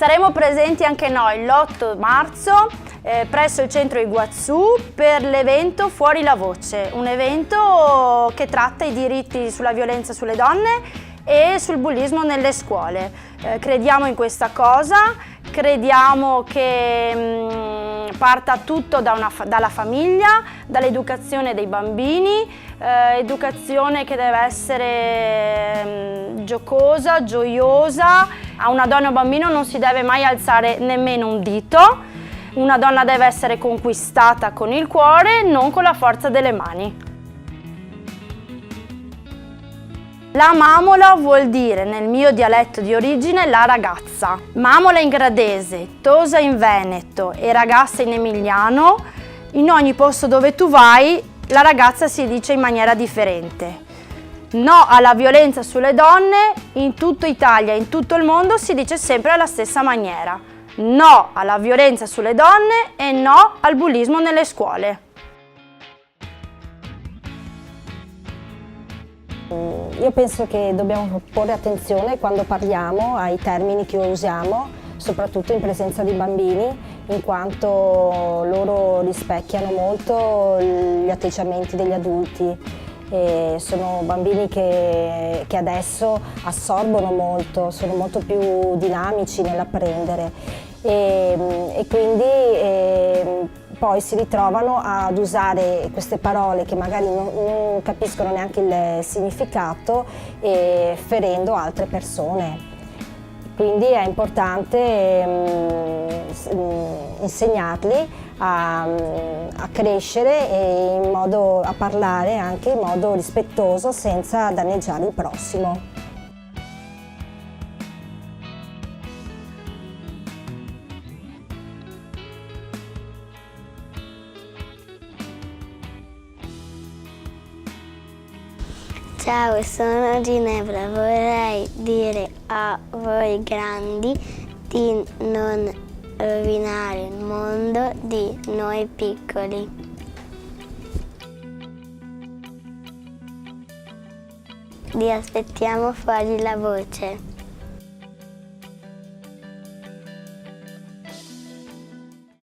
Saremo presenti anche noi l'8 marzo presso il centro Iguazú per l'evento Fuori la Voce, un evento che tratta i diritti sulla violenza sulle donne e sul bullismo nelle scuole. Crediamo in questa cosa, crediamo che parta tutto dalla famiglia, dall'educazione dei bambini, educazione che deve essere giocosa, gioiosa. A una donna o bambino non si deve mai alzare nemmeno un dito. Una donna deve essere conquistata con il cuore, non con la forza delle mani. La mamola vuol dire, nel mio dialetto di origine, la ragazza. Mamola in gradese, tosa in veneto e ragazza in emiliano. In ogni posto dove tu vai, la ragazza si dice in maniera differente. No alla violenza sulle donne, in tutta Italia, in tutto il mondo si dice sempre alla stessa maniera. No alla violenza sulle donne e no al bullismo nelle scuole. Io penso che dobbiamo porre attenzione quando parliamo ai termini che usiamo, soprattutto in presenza di bambini, in quanto loro rispecchiano molto gli atteggiamenti degli adulti. E sono bambini che adesso assorbono molto, sono molto più dinamici nell'apprendere e quindi poi si ritrovano ad usare queste parole che magari non capiscono neanche il significato, ferendo altre persone. Quindi è importante insegnarli a crescere e a parlare anche in modo rispettoso senza danneggiare il prossimo. Ciao, sono Ginevra, vorrei dire a voi grandi di non rovinare il mondo di noi piccoli. Vi aspettiamo fuori la voce.